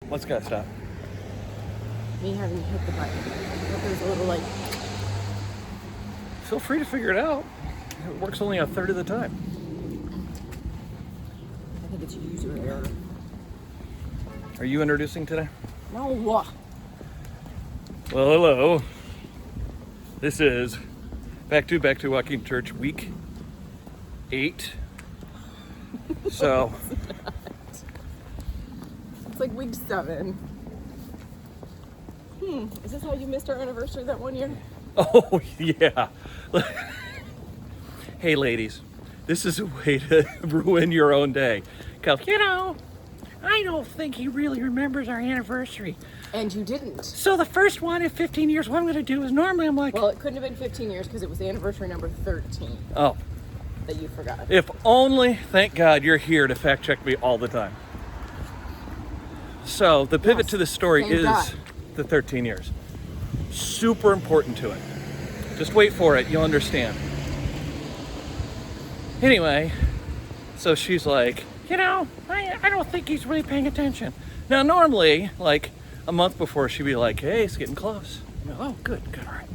What's got to stop? Me having hit the button. But there's a little like, Feel free to figure it out. It works only a third of the time. I think it's user error. Are you introducing today? No. Well, hello. This is Back to Walking Church week 8. So It's like week 7. Is this how you missed our anniversary that one year? oh yeah. Hey ladies, this is a way to ruin your own day. Go, I don't think he really remembers our anniversary. And you didn't. So the first one in 15 years, what I'm going to do is normally I'm like... Well, it couldn't have been 15 years because it was the anniversary number 13 Oh, that you forgot. if only, thank God, you're here to fact check me all the time. So the pivot Yes, to the story thank is God. the 13 years. Super important to it. Just wait for it, you'll understand. Anyway, so she's like, I don't think he's really paying attention. Now, normally, like a month before, she'd be like, hey, it's getting close. Oh, good, all right.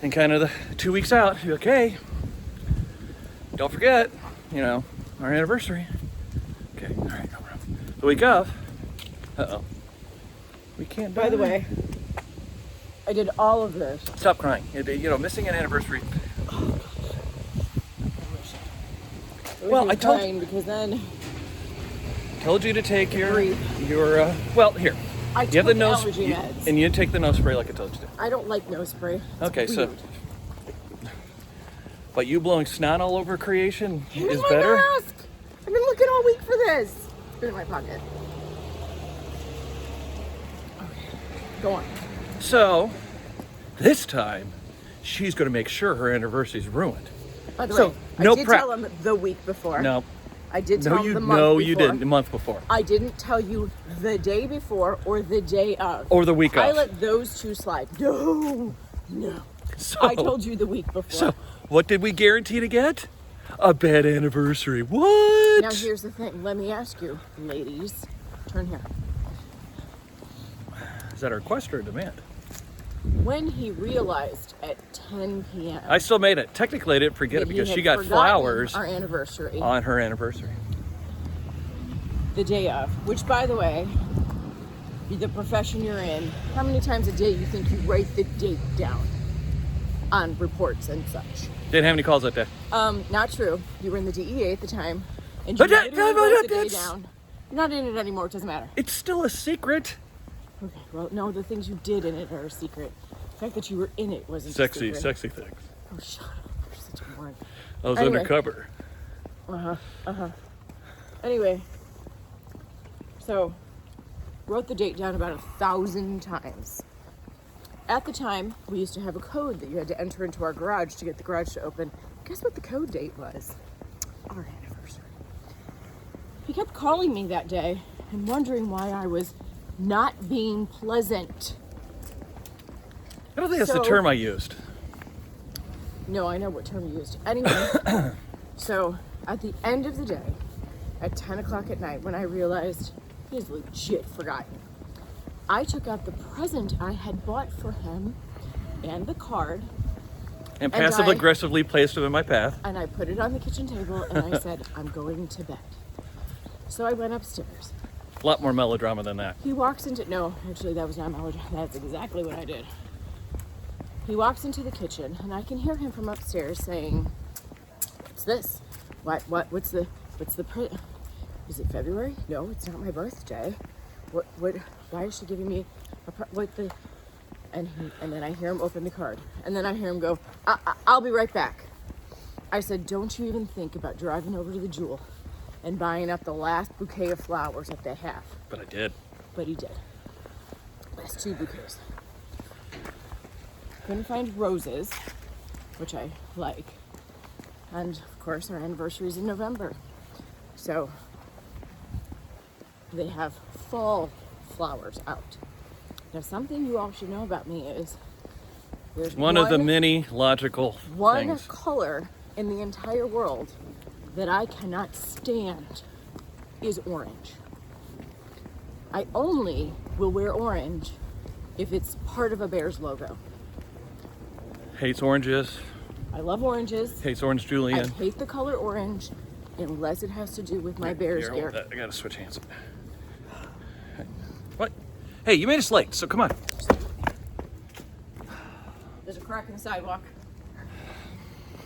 And kind of the 2 weeks out, she'd be like, hey, don't forget, our anniversary. Okay, all right, no problem. The week of, we can't By the die. way, I did all of this. Stop crying. It'd be, missing an anniversary. Well, I told you because then you to take your Grief. well, here. I You have the took nose, allergy meds. and you take the nose spray like I told you to. I don't like nose spray. It's Okay, so, weird. but you blowing snot all over creation Here's is my better. mask. I've been looking all week for this. It's been in my pocket. Okay, go on. So, this time, she's going to make sure her anniversary's ruined. By the So, way, no I did prep. tell him the week before. No, I did tell him the month no, before. you didn't. A month before, I didn't tell you the day before or the day of. or the week I of. let those two slide. No. So, I told you the week before. So, what did we guarantee to get? A bad anniversary. What? Now here's the thing. Let me ask you, ladies. Turn here. Is that a request or a demand? When he realized at 10 p.m. I still made it. Technically, I didn't forget it that he because had she got forgotten flowers our anniversary on her anniversary. the day of, which, by the way, the profession you're in, how many times a day you think you write the date down on reports and such? Didn't have any calls that day. Not true. You were in the DEA at the time, and you But that- literally wrote the day that's- down. You're not in it anymore. It doesn't matter. It's still a secret. Okay. Well, no, the things you did in it are a secret. The fact that you were in it wasn't a Sexy secret. things. Oh, shut up. You're such a moron. I was Anyway. undercover. Anyway, so wrote the date down about 1,000 times. At the time, we used to have a code that you had to enter into our garage to get the garage to open. Guess what the code date was? Our anniversary. He kept calling me that day and wondering why I was not being pleasant. I don't think that's the So- term I used. No, I know what term you used. Anyway, so at the end of the day, at 10 o'clock at night, when I realized he's legit forgotten, I took out the present I had bought for him and the card, And And passive I- aggressively placed him in my path. and I put it on the kitchen table, and I said, I'm going to bed. So I went upstairs. A lot more melodrama than that. He walks into, no, actually that was not melodrama, that's exactly what I did. He walks into the kitchen, and I can hear him from upstairs saying, what's this? What's the, is it February? No, it's not my birthday. Why is she giving me and then I hear him open the card, and then I hear him go, I'll be right back. I said, don't you even think about driving over to the Jewel and buying up the last bouquet of flowers that they have. But I did. But he did. Last 2 bouquets. Couldn't find roses, which I like. And of course our anniversary is in November. So they have fall flowers out. Now something you all should know about me is there's One of the many logical one things. color in the entire world that I cannot stand is orange. I only will wear orange if it's part of a Bears logo. Hates oranges. I love oranges. Hates orange I julienne. hate the color orange unless it has to do with my Bears Here, hold gear. that. I gotta switch hands. What? Hey, you made us late, so come on. There's a crack in the sidewalk.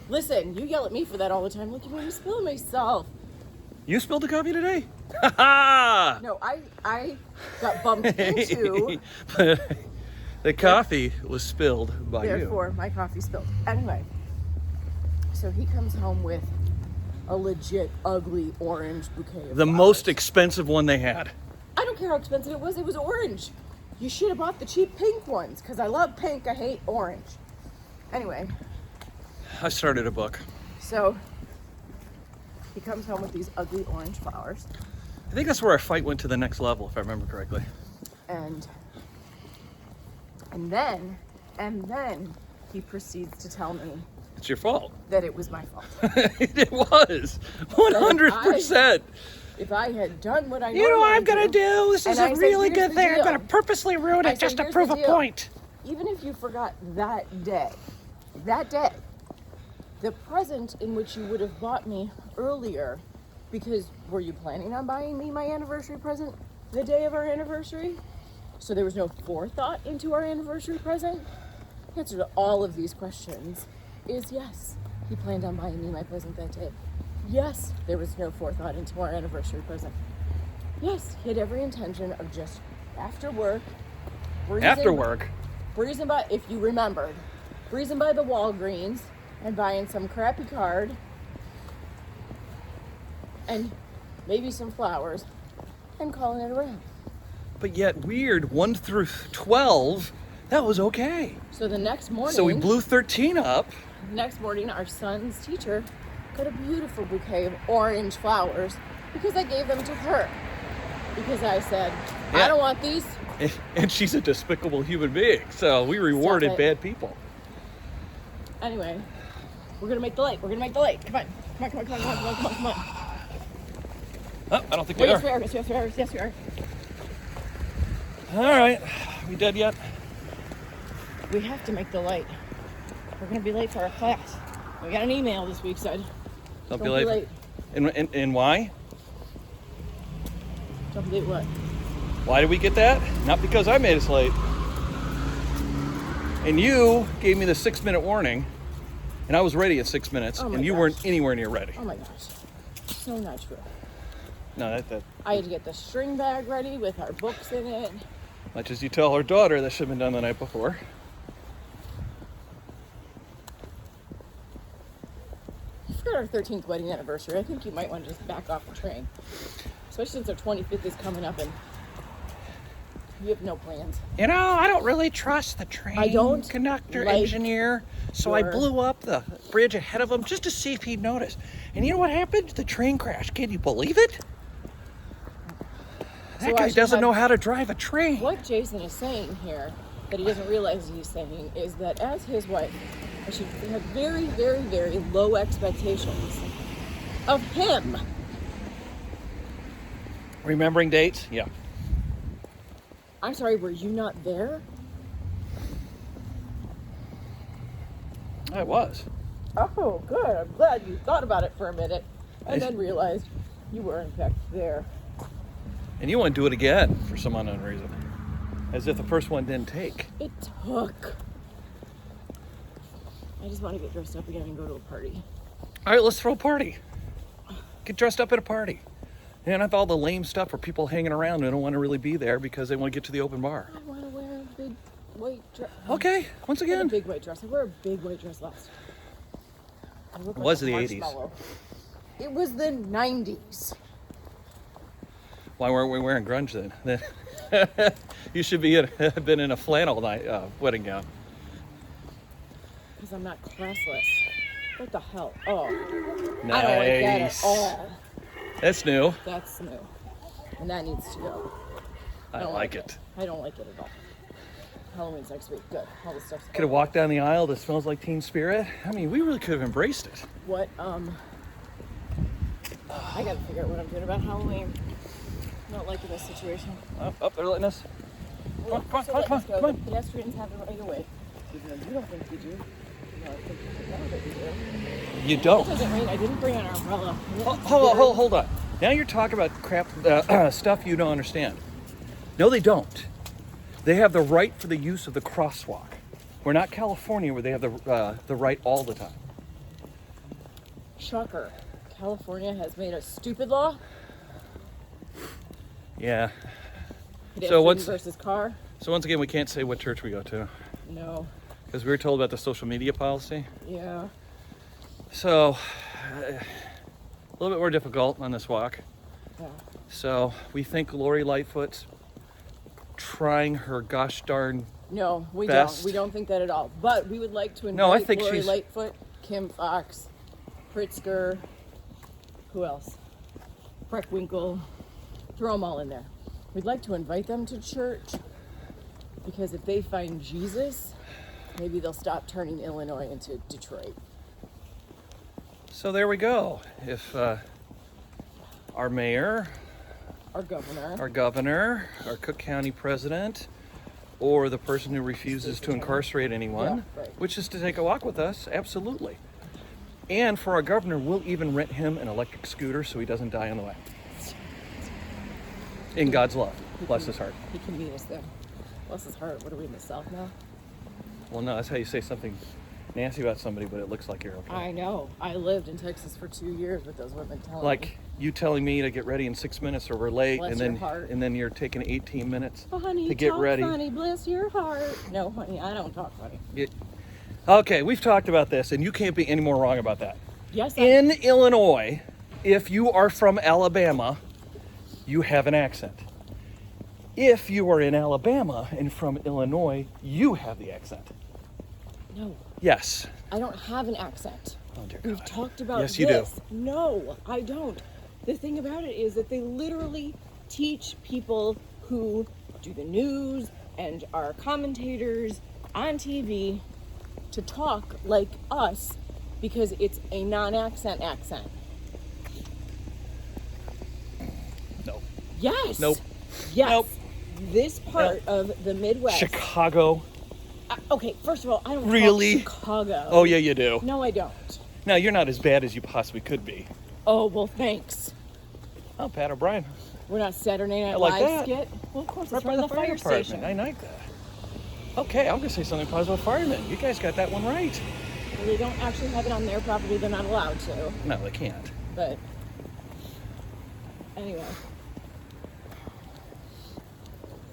Listen, you yell at me for that all the time. Look, you made me spill myself. You spilled the coffee today? Ha ha! No, I got bumped into. But the coffee was spilled by you. Therefore, my coffee spilled. Anyway, so he comes home with a legit ugly orange bouquet of The flowers. most expensive one they had. I don't care how expensive it was orange. You should have bought the cheap pink ones, because I love pink, I hate orange. Anyway, I started a book. so he comes home with these ugly orange flowers, I think that's where our fight went to the next level, if I remember correctly. and then he proceeds to tell me It's your fault. that it was my fault. It was 100%. If I had done what I You know what I'm gonna do, do? This is And I a said, really "Here's good the thing. I'm deal." gonna purposely ruin I it said, just to "Here's prove the a deal." point. even if you forgot that day, the present in which you would have bought me earlier, because were you planning on buying me my anniversary present the day of our anniversary? So there was no forethought into our anniversary present? The answer to all of these questions is yes. He planned on buying me my present that day. Yes, there was no forethought into our anniversary present. Yes, he had every intention of just after work, After work, breezing by, if you remembered, breezing by the Walgreens and buying some crappy card and maybe some flowers and calling it around. but yet weird 1 through 12, that was okay. So the next morning, So we blew 13 up. our son's teacher got a beautiful bouquet of orange flowers because I gave them to her. Because I said, Yeah. I don't want these. And she's a despicable human being. So we rewarded it. bad people. Anyway, we're gonna make the light. Come on. Come on. Oh, I don't think we Yes, are. we are. Yes, we are. All right. We dead yet? We have to make the light. We're gonna be late for our class. We got an email this week said, Don't don't be late. And why? Don't be late what? Why did we get that? Not because I made us late. And you gave me the 6-minute warning, and I was ready in 6 minutes, Oh my and you gosh. weren't anywhere near ready. Oh my gosh. So not true. No, I had to get the string bag ready with our books in it. much as you tell our daughter, that should have been done the night before. For our 13th wedding anniversary, I think you might want to just back off the train. Especially since our 25th is coming up and you have no plans. You know, I don't really trust the train I don't conductor, like engineer, so I your- blew up the bridge ahead of him just to see if he'd notice. And you know what happened? The train crashed. Can you believe it? That So I guy should doesn't have- know how to drive a train. What Jason is saying here, that he doesn't realize he's saying, is that as his wife, I should have very, very, very low expectations of him. Remembering dates? Yeah. I'm sorry, were you not there? I was. Oh, good. I'm glad you thought about it for a minute and then realized you were in fact there. And you want to do it again for some unknown reason. As if the first one didn't take. It took. I just want to get dressed up again and go to a party. All right, let's throw a party. Get dressed up at a party. And have all the lame stuff where people hanging around who don't want to really be there because they want to get to the open bar. I want to wear a big white dress. Okay, once I had a again. big white dress. I wore a big white dress last. I look like Was a the 80s. marshmallow. It was the 90s. Why weren't we wearing grunge then? You should be have been in a flannel night wedding gown. Because I'm not classless. What the hell? Oh, Nice. I don't like that at all. That's new. That's new. And that needs to go. I don't like it. I don't like it at all. Halloween's next week. Good. All this stuff's Could have walked down the aisle that smells like Teen Spirit. I mean, we really could have embraced it. What, I gotta figure out what I'm doing about Halloween. Not liking this situation. Up, they're letting us. Come on, come on, So come on, let come us on, go. come on. The pedestrians have the right of way. Even though you don't think we do. No, I think you know that we do. You It don't. doesn't rain. I didn't bring an umbrella. Hold on. Now you're talking about crap, stuff you don't understand. No, they don't. They have the right for the use of the crosswalk. We're not California where they have the right all the time. Shocker. California has made a stupid law. Yeah. Pedestrian what's- versus car? So once again, we can't say what church we go to No. because we were told about the social media policy. Yeah. So a little bit more difficult on this walk. Yeah. So we think Lori Lightfoot's trying her gosh darn. No, we Best. don't. We don't think that at all. But we would like to invite No, I think Lori she's- Lightfoot, Kim Fox, Pritzker, who else? Preckwinkle. Throw them all in there. We'd like to invite them to church because if they find Jesus, maybe they'll stop turning Illinois into Detroit. So there we go. If our mayor, Our governor. our governor, our Cook County president, or the person who refuses to incarcerate anyone, Yeah, right. which is to take a walk with us, absolutely. And for our governor, we'll even rent him an electric scooter so he doesn't die on the way. In God's love, bless his heart. He can meet us there. Bless his heart. What are we in the South now? Well, no, that's how you say something nasty about somebody, but it looks like you're okay. I know. I lived in Texas for 2 years with those women telling me. Like you telling me to get ready in 6 minutes or we're late, Bless and your then heart. you're taking 18 minutes Oh, honey, to get talk ready. funny. Bless your heart. No, honey, I don't talk funny. Okay, we've talked about this, and you can't be any more wrong about that. Yes, In Illinois, if you are from Alabama, you have an accent. If you are in Alabama and from Illinois, you have the accent. No, Yes. I don't have an accent. Oh, dear We've God. talked about Yes, you do. this. No, I don't. The thing about it is that they literally teach people who do the news and are commentators on TV to talk like us because it's a non-accent accent. No. Yes. Nope. Yes. Nope. This part of the Midwest. Chicago. Okay, first of all, I don't Really? talk Chicago. Oh, yeah, you do. No, I don't. Now, you're not as bad as you possibly could be. Oh, well, thanks. Oh, Pat O'Brien. We're not Saturday Night like Live that. skit. Well, of course, Right it's by from the fire station. department. I like that. Okay, I'm going to say something positive about firemen. You guys got that one right. Well, they don't actually have it on their property. They're not allowed to. No, they can't. But anyway,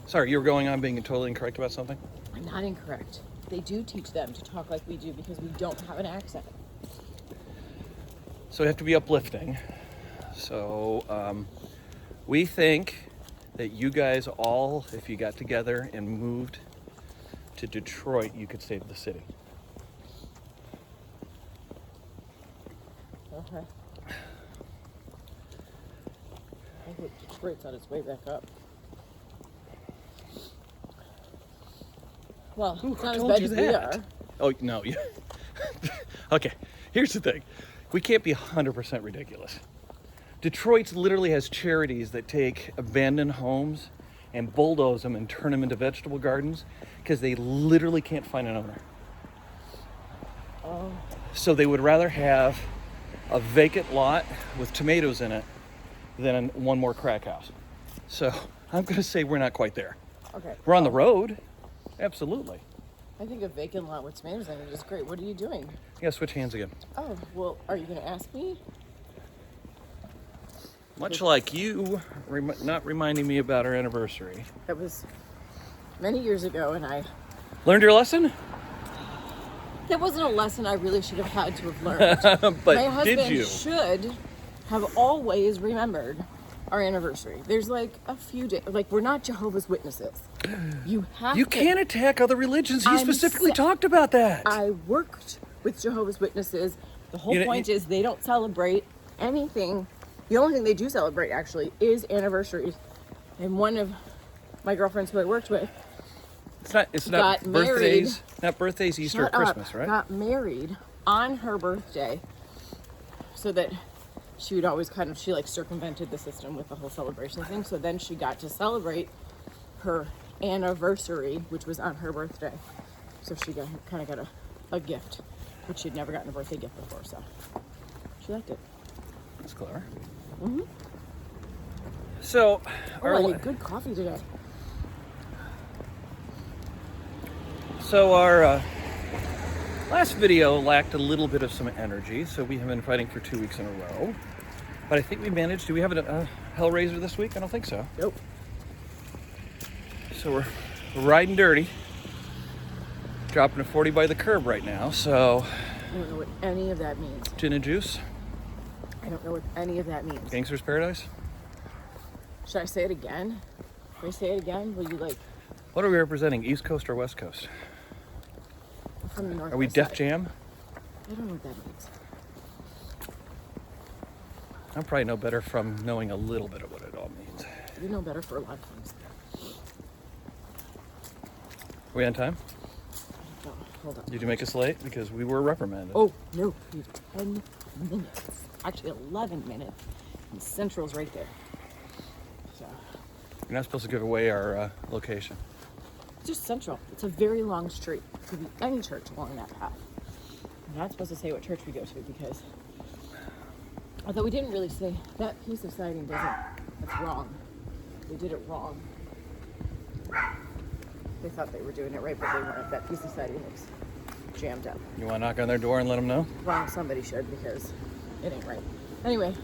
Sorry, you were going on being totally incorrect about something? I'm not incorrect. They do teach them to talk like we do because we don't have an accent. So we have to be uplifting. So we think that you guys all, if you got together and moved to Detroit, you could save the city. Okay. I hope Detroit's on its way back up. Well, Who it's not as told bad you as we that? are. Oh, no. Okay, here's the thing. We can't be 100% ridiculous. Detroit literally has charities that take abandoned homes and bulldoze them and turn them into vegetable gardens because they literally can't find an owner. Oh, So they would rather have a vacant lot with tomatoes in it than one more crack house. So I'm going to say we're not quite there. okay. We're on the road. Absolutely. I think a vacant lot with tomatoes in it is great. What are you doing? You got to switch hands again. Oh, well, are you going to ask me? Much like you not reminding me about our anniversary. That was many years ago, and Learned your lesson? that wasn't a lesson I really should have had to have learned. But My husband did you? should have always remembered our anniversary. There's like a few days, like we're not Jehovah's Witnesses. You have You to. can't attack other religions. He I'm specifically sa- talked about that. I worked with Jehovah's Witnesses. The whole You know, point is they don't celebrate anything. The only thing they do celebrate actually is anniversaries. And one of my girlfriends who I worked with It's not got birthdays, not birthdays, Easter, or shut up, Christmas, right? got married on her birthday so that she would always she like circumvented the system with the whole celebration thing. So then she got to celebrate her anniversary, which was on her birthday. So she got a gift, which she'd never gotten a birthday gift before. So she liked it. That's clever. Mm-hmm. So, I had good coffee today. So our last video lacked a little bit of some energy, so we have been fighting for 2 weeks in a row. But I think we managed. Do we have a Hellraiser this week? I don't think so. Nope. So we're riding dirty. Dropping a 40 by the curb right now, so... I don't know what any of that means. Gin and juice? I don't know what any of that means. Gangster's Paradise? Should I say it again? Can I say it again? Will you like... What are we representing, East Coast or West Coast? From the North. Are we Def Jam? I don't know what that means. I probably know better from knowing a little bit of what it all means. You know better for a lot of things. Are we on time? Oh, hold on. Did you make us late? Because we were reprimanded. Oh, no. We have 10 minutes. Actually, 11 minutes. And Central's right there. So, You're not supposed to give away our location. it's just Central. It's a very long street. It could be any church along that path. I'm not supposed to say what church we go to because... Although we didn't really say that piece of siding that's wrong. They did it wrong. They thought they were doing it right, but they weren't. That piece of siding looks jammed up. You want to knock on their door and let them know? Well, somebody should because it ain't right. Anyway.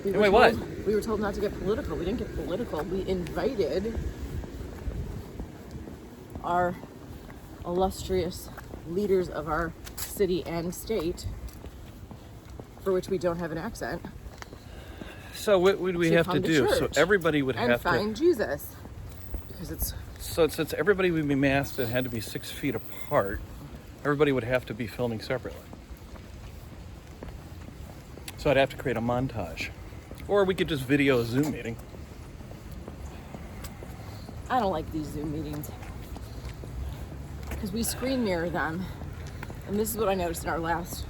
What? We were told not to get political. We didn't get political. We invited our illustrious leaders of our city and state, for which we don't have an accent. So what would we have to do? So church everybody would and have find to... Jesus. Because it's... So since everybody would be masked and had to be 6 feet apart, everybody would have to be filming separately. So I'd have to create a montage. Or we could just video a Zoom meeting. I don't like these Zoom meetings. Because we screen mirror them. And this is what I noticed in our last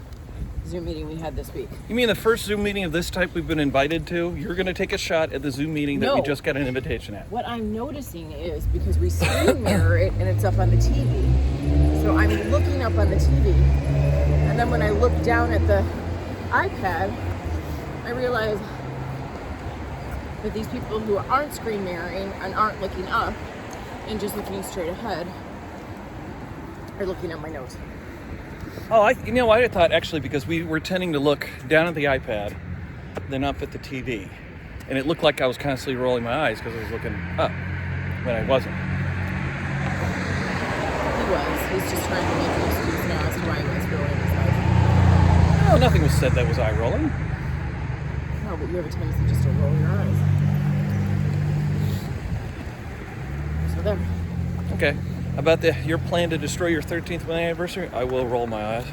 Zoom meeting we had this week. You mean the first Zoom meeting of this type we've been invited to? You're going to take a shot at the Zoom meeting that we just got an invitation at. What I'm noticing is because we screen mirror it and it's up on the TV. So I'm looking up on the TV. And then when I look down at the iPad, I realize that these people who aren't screen mirroring and aren't looking up and just looking straight ahead are looking at my nose. Oh, I thought actually because we were tending to look down at the iPad, then up at the TV. And it looked like I was constantly rolling my eyes because I was looking up when I wasn't. He was. He's just trying to make an excuse now as to why he was rolling his eyes. No, nothing was said that was eye rolling. No, but you have a tendency just to roll your eyes. So there. Okay. About your plan to destroy your 13th wedding anniversary, I will roll my eyes.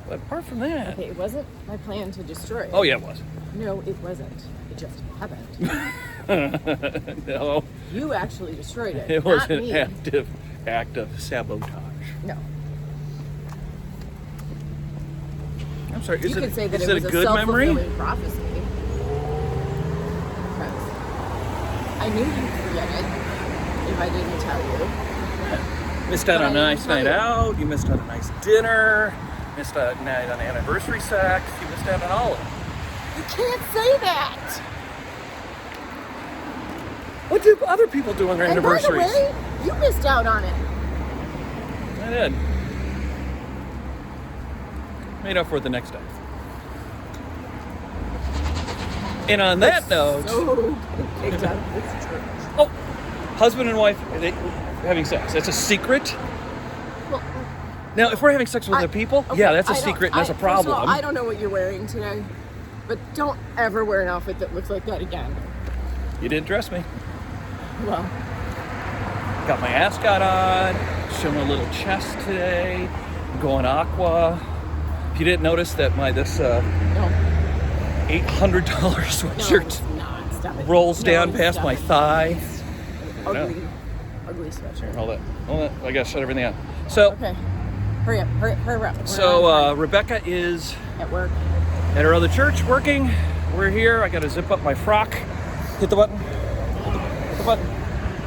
But apart from that... Okay, it wasn't my plan to destroy it. Oh, yeah, it was. No, it wasn't. It just happened. No. You actually destroyed it. It was not an me. active act of sabotage. No. I'm sorry, You could say that is it was a good memory? self-fulfilling prophecy. Because I knew you'd forget it if I didn't tell you. Missed out But on a I nice didn't tell night you. out, you missed out on a nice dinner, missed out on a night on anniversary sex, you missed out on all of it. You can't say that. What do other people do on their And by the anniversaries? way, you missed out on it. I did. Made up for it the next day. And on that note, So kicked out of this church. oh, husband and wife are they having sex. That's a secret. Well, Now, if we're having sex with other people, okay, yeah, that's a I don't- secret and that's a first of all, problem. I don't know what you're wearing today, but don't ever wear an outfit that looks like that again. You didn't dress me. Well, Got my ascot on, showing a little chest today, going aqua. If you didn't notice that this no. $800 No, sweatshirt it's not. Stop it. rolls No, down past stop my it. thigh. Ugly, ugly sweatshirt. Hold it. I gotta shut everything out. So, Okay. Hurry up. Hurry up. So Rebecca is at work. at her other church working. We're here. I got to zip up my frock. Hit the button. Hit the button.